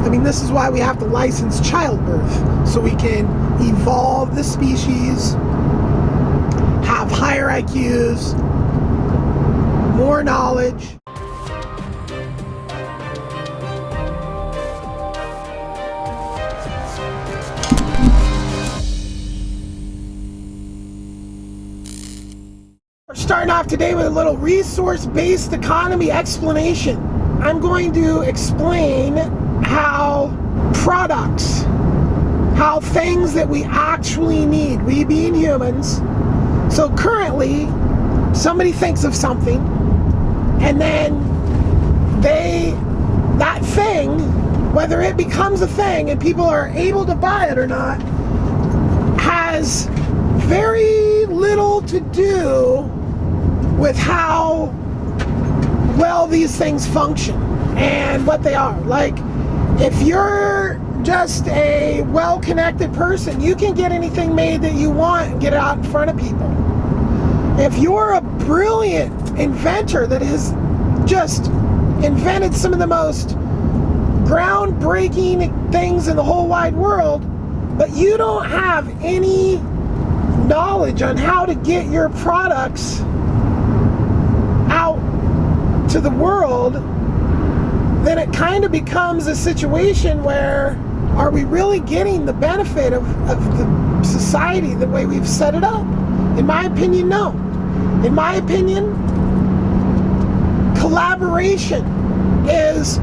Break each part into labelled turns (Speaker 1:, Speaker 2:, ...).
Speaker 1: I mean, this is why we have to license childbirth, so we can evolve the species, have higher IQs, more knowledge. We're starting off today with a little resource-based economy explanation. I'm going to explain how products, how things that we actually need, we being humans. So currently, somebody thinks of something, and then that thing, whether it becomes a thing and people are able to buy it or not, has very little to do with how well these things function and what they are. Like, if you're just a well-connected person, you can get anything made that you want and get it out in front of people. If you're a brilliant inventor that has just invented some of the most groundbreaking things in the whole wide world, but you don't have any knowledge on how to get your products out to the world, then it kind of becomes a situation where, are we really getting the benefit of the society the way we've set it up? In my opinion, no. In my opinion, collaboration is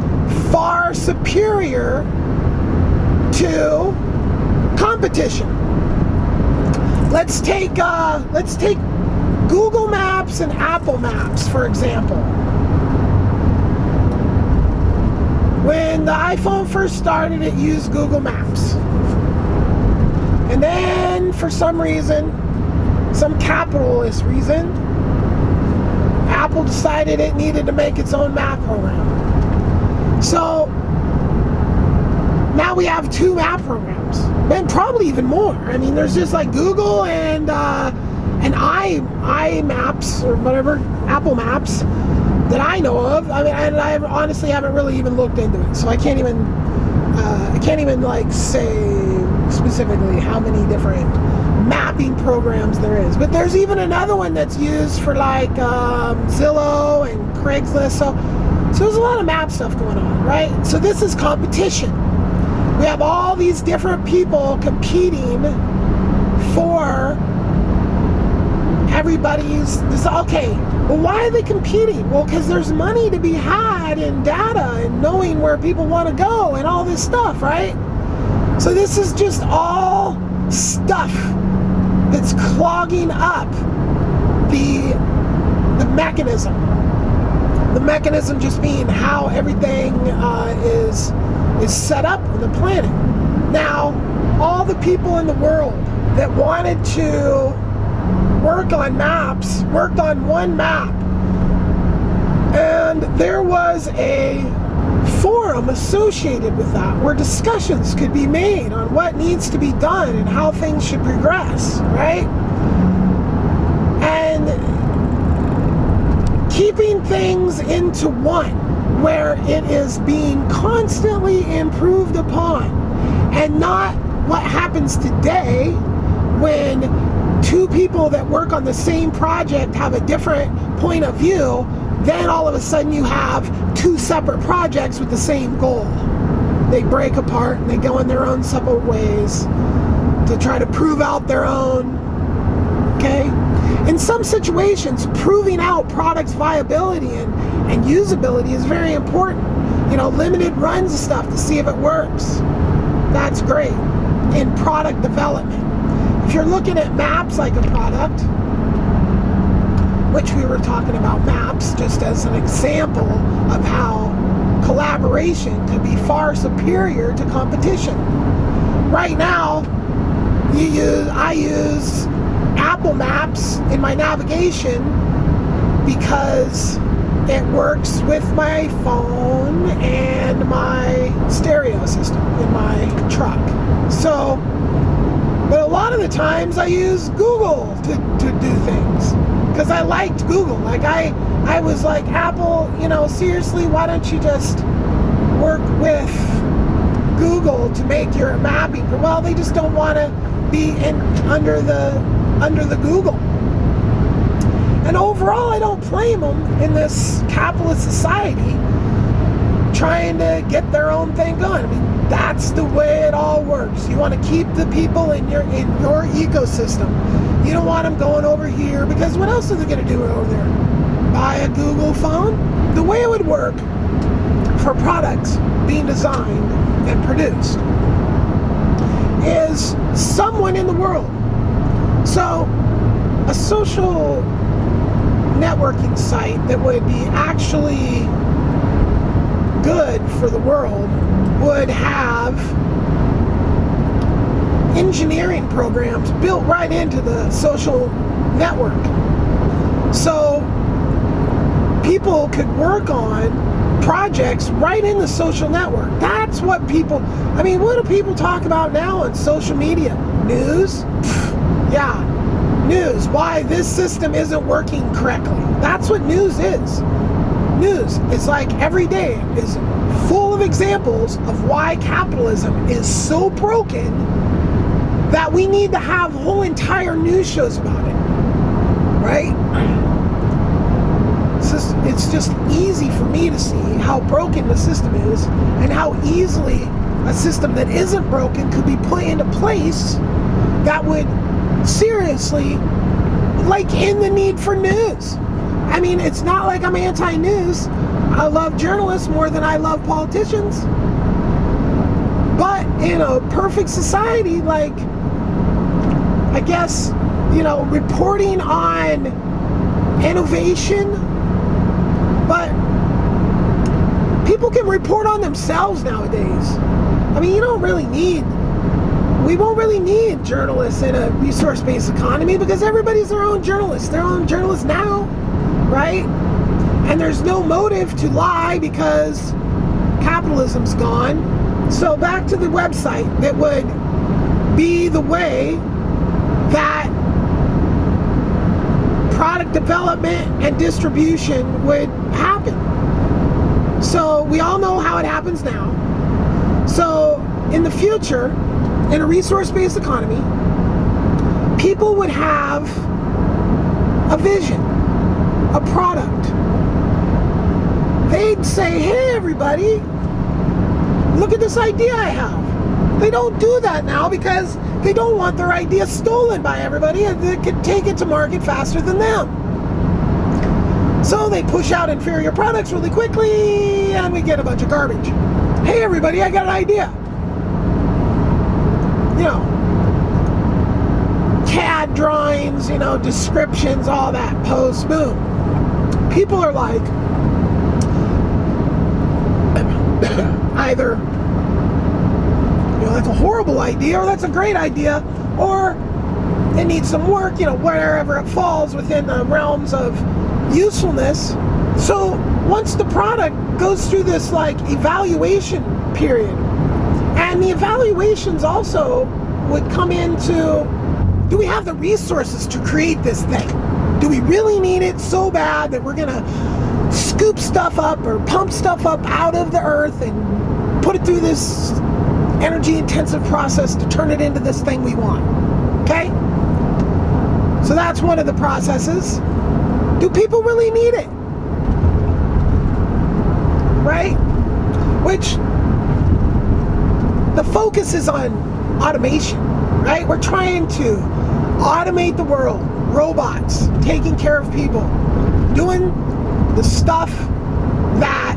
Speaker 1: far superior to competition. Let's take Google Maps and Apple Maps, for example. When the iPhone first started, it used Google Maps. And then, for some reason, some capitalist reason, Apple decided it needed to make its own map program. So, now we have two map programs, and probably even more. I mean, there's just like Google and iMaps or whatever, Apple Maps, that I know of. I mean, and I honestly haven't really even looked into it, so I can't even like say specifically how many different mapping programs there is. But there's even another one that's used for like Zillow and Craigslist. So there's a lot of map stuff going on, right? So this is competition. We have all these different people competing for everybody's. Okay, well, why are they competing? Well, because there's money to be had in data and knowing where people want to go and all this stuff, right? So this is just all stuff that's clogging up the mechanism. The mechanism just being how everything is set up on the planet. Now, all the people in the world that wanted to work on maps, worked on one map, and there was a forum associated with that where discussions could be made on what needs to be done and how things should progress, right? And keeping things into one where it is being constantly improved upon, and not what happens today when two people that work on the same project have a different point of view. Then all of a sudden you have two separate projects with the same goal. They break apart and they go in their own separate ways to try to prove out their own, okay? In some situations, proving out products' viability and usability is very important. You know, limited runs of stuff to see if it works. That's great in product development. If you're looking at maps like a product, which we were talking about maps just as an example of how collaboration could be far superior to competition. Right now, I use Apple Maps in my navigation because it works with my phone and my stereo system in my truck. So, but a lot of the times I use Google to do things because I liked Google. Like I was like, Apple, you know, seriously, why don't you just work with Google to make your mapping. Well, they just don't want to be under the Google. And overall, I don't blame them in this capitalist society trying to get their own thing going. I mean, that's the way it all works. You want to keep the people in your ecosystem. You don't want them going over here, because what else are they going to do over there? Buy a Google phone? The way it would work for products being designed and produced is someone in the world. So a social networking site that would be actually good for the world would have engineering programs built right into the social network. So people could work on projects right in the social network. That's what people, I mean, what do people talk about now on social media? News? Yeah, news. Why this system isn't working correctly. That's what news is. News is like every day is full of examples of why capitalism is so broken that we need to have whole entire news shows about it, right? It's just easy for me to see how broken the system is and how easily a system that isn't broken could be put into place that would seriously, like, in the need for news. I mean, it's not like I'm anti-news. I love journalists more than I love politicians. But in a perfect society, like, I guess, you know, reporting on innovation, but people can report on themselves nowadays. I mean, we won't really need journalists in a resource-based economy, because everybody's their own journalist. Their own journalist now, right? And there's no motive to lie because capitalism's gone. So back to the website that would be the way that product development and distribution would happen. So we all know how it happens now. So in the future, in a resource-based economy, people would have a vision, a product. They'd say, hey everybody, look at this idea I have. They don't do that now because they don't want their idea stolen by everybody, and they could take it to market faster than them. So they push out inferior products really quickly, and we get a bunch of garbage. Hey everybody, I got an idea. You know, CAD drawings, you know, descriptions, all that, posts, boom. People are like, either, you know, that's a horrible idea, or that's a great idea, or it needs some work, you know, wherever it falls within the realms of usefulness. So once the product goes through this, like, evaluation period, and the evaluations also would come into, do we have the resources to create this thing? Do we really need it so bad that we're gonna scoop stuff up or pump stuff up out of the earth and put it through this energy intensive process to turn it into this thing we want? Okay? So that's one of the processes. Do people really need it? Right? Which, the focus is on automation, right? We're trying to automate the world. Robots taking care of people, doing the stuff that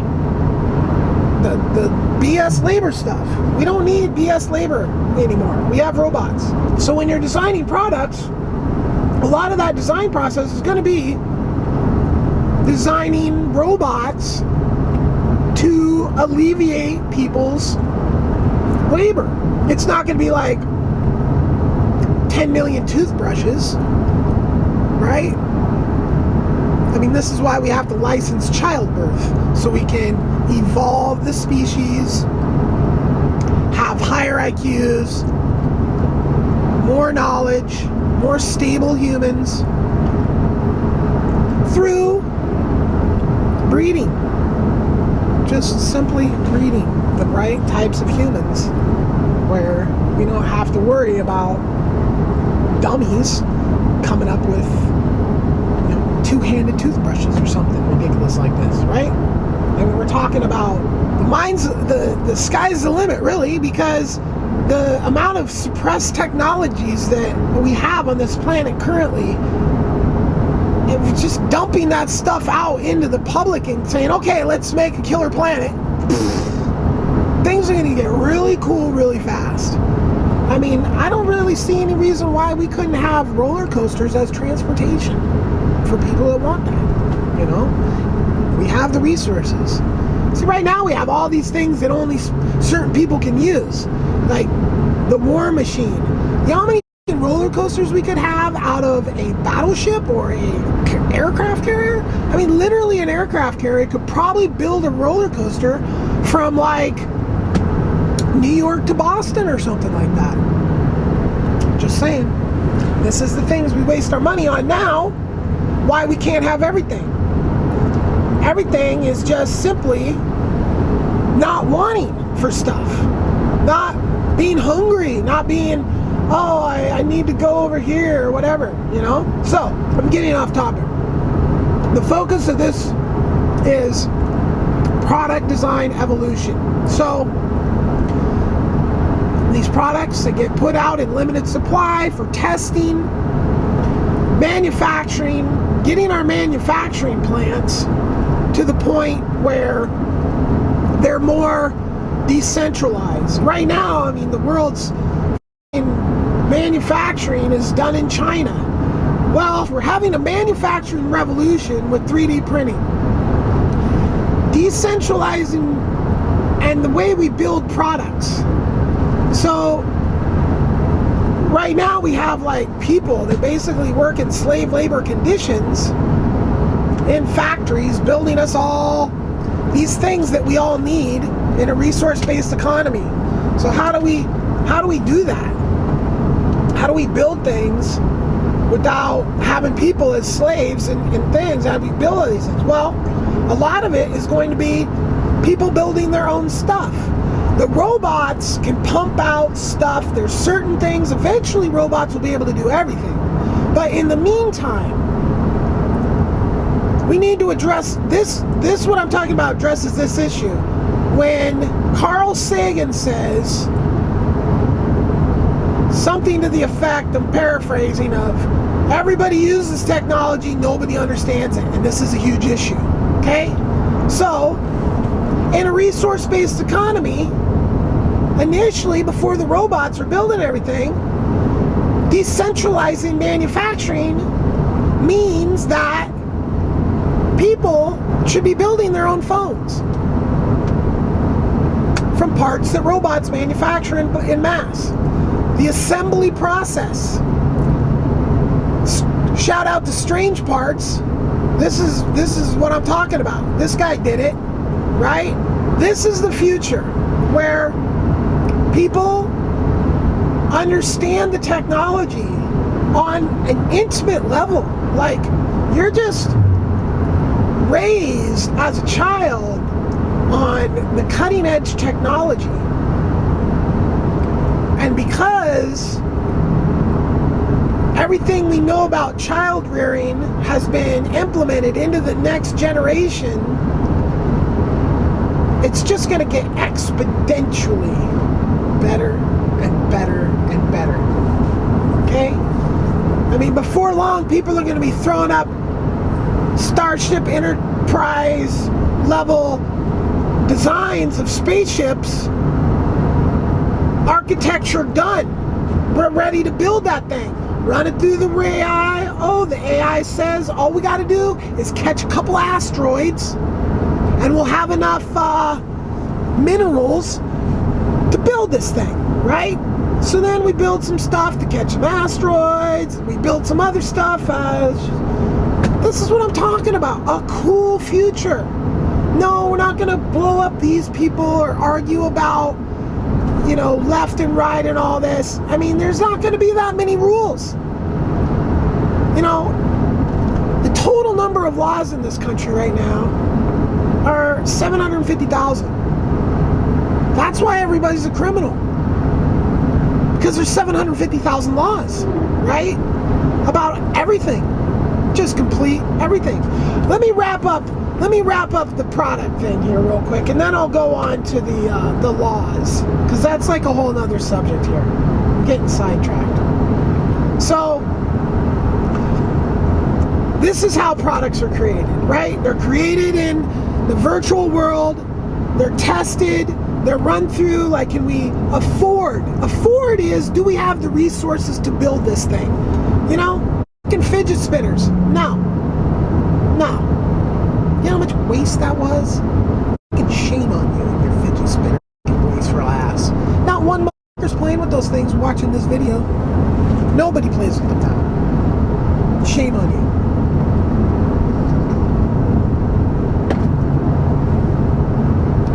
Speaker 1: the BS labor stuff. We don't need BS labor anymore. We have robots. So when you're designing products, a lot of that design process is going to be designing robots to alleviate people's labor. It's not going to be like 10 million toothbrushes, right? I mean, this is why we have to license childbirth, so we can evolve the species, have higher IQs, more knowledge, more stable humans through breeding. just simply breeding the right types of humans where we don't have to worry about dummies coming up with, you know, two-handed toothbrushes or something ridiculous like this, right? I mean, we're talking about the sky's the limit, really, because the amount of suppressed technologies that we have on this planet currently, if just dumping that stuff out into the public and saying, okay, let's make a killer planet, things are going to get really cool really fast. I mean, I don't really see any reason why we couldn't have roller coasters as transportation for people that want that, you know? We have the resources. See, right now we have all these things that only certain people can use, like the War Machine. You know how many roller coasters we could have out of a battleship or a aircraft carrier? I mean, literally an aircraft carrier could probably build a roller coaster from like New York to Boston or something like that. Just saying. This is the things we waste our money on now, why we can't have everything. Everything is just simply not wanting for stuff, not being hungry, not being, oh, I need to go over here or whatever, you know? So, I'm getting off topic. The focus of this is product design evolution. So, these products that get put out in limited supply for testing, manufacturing, getting our manufacturing plants to the point where they're more decentralized. Right now, I mean, the world's manufacturing is done in China. Well, we're having a manufacturing revolution with 3D printing. Decentralizing and the way we build products. So, right now we have like people that basically work in slave labor conditions in factories, building us all these things that we all need in a resource-based economy. So how do we do that? How do we build things without having people as slaves and things? How do we build all these things? Well, a lot of it is going to be people building their own stuff. The robots can pump out stuff. There's certain things. Eventually, robots will be able to do everything. But in the meantime, we need to address this. This, what I'm talking about, addresses this issue. When Carl Sagan says something to the effect, I'm paraphrasing, of everybody uses technology, nobody understands it, and this is a huge issue. Okay? So, in a resource-based economy, initially, before the robots were building everything, decentralizing manufacturing means that people should be building their own phones from parts that robots manufacture in mass. The assembly process. Shout out to Strange Parts. This is what I'm talking about. This guy did it, right? This is the future where people understand the technology on an intimate level. Like, you're just raised as a child on the cutting edge technology. And because everything we know about child rearing has been implemented into the next generation, it's just going to get exponentially better and better and better. Okay? I mean, before long, people are going to be throwing up Starship Enterprise level designs of spaceships, architecture done. We're ready to build that thing. Run it through the AI. Oh, the AI says all we got to do is catch a couple asteroids and we'll have enough minerals to build this thing, right? So then we build some stuff to catch some asteroids. We build some other stuff. This is what I'm talking about. A cool future. No, we're not going to blow up these people or argue about, you know, left and right and all this. I mean, there's not going to be that many rules. You know, the total number of laws in this country right now are 750,000. That's why everybody's a criminal. Because there's 750,000 laws, right? About everything. Just complete everything. Let me wrap up the product thing here real quick, and then I'll go on to the laws, because that's like a whole nother subject here. I'm getting sidetracked. So this is how products are created, right? They're created in the virtual world. They're tested. They're run through, like, can we afford? Afford is, do we have the resources to build this thing? You know, fucking fidget spinners. No. You know how much waste that was? Fucking shame on you and your fidget spinner. Wasteful ass. Not one motherfucker's playing with those things watching this video. Nobody plays with them now. Shame on you.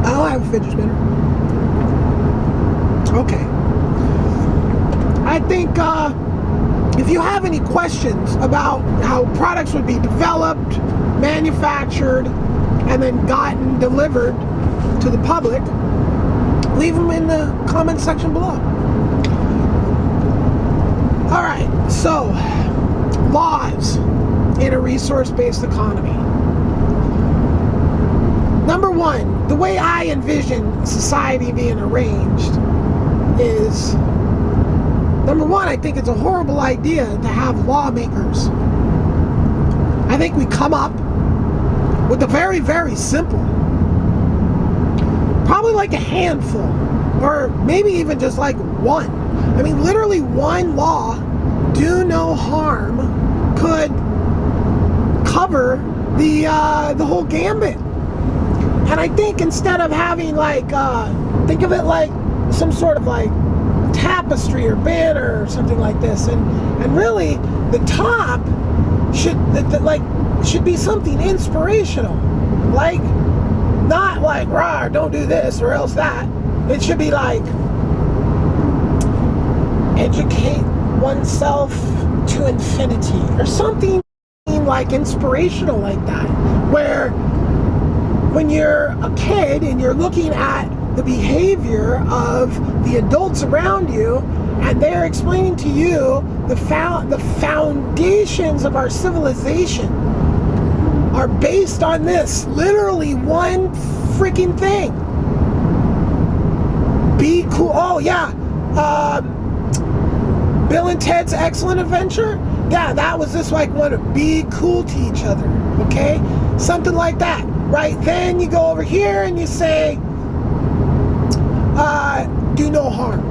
Speaker 1: I don't have a fidget spinner. Okay. I think if you have any questions about how products would be developed, manufactured, and then delivered to the public, leave them in the comment section below. All right, so laws in a resource-based economy. Number one, the way I envision society being arranged is, number one, I think it's a horrible idea to have lawmakers. I think we come up with a very, very simple, probably like a handful, or maybe even just like one. I mean, literally one law, do no harm, could cover the whole gambit. And I think instead of having like, think of it like some sort of like tapestry or banner or something like this, and really the top should be something inspirational, like not like rah, don't do this or else that. It should be like educate oneself to infinity or something like inspirational like that, where when you're a kid and you're looking at the behavior of the adults around you, and they're explaining to you the foundations of our civilization are based on this, literally one freaking thing. Be cool. Oh yeah, Bill and Ted's Excellent Adventure. Yeah, that was this like one to be cool to each other. Okay, something like that, right? Then you go over here and you say, do no harm,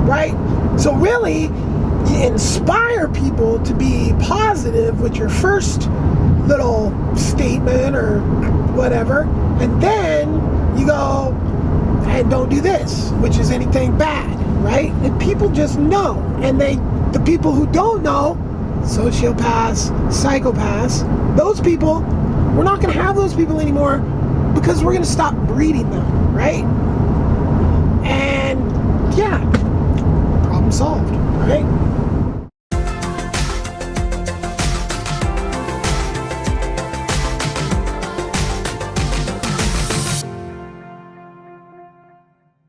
Speaker 1: right? So really, you inspire people to be positive with your first little statement or whatever, and then you go and don't do this, which is anything bad, right? And people just know, and the people who don't know, sociopaths, psychopaths, those people, we're not going to have those people anymore because we're going to stop breeding them, right? And yeah, problem solved, right?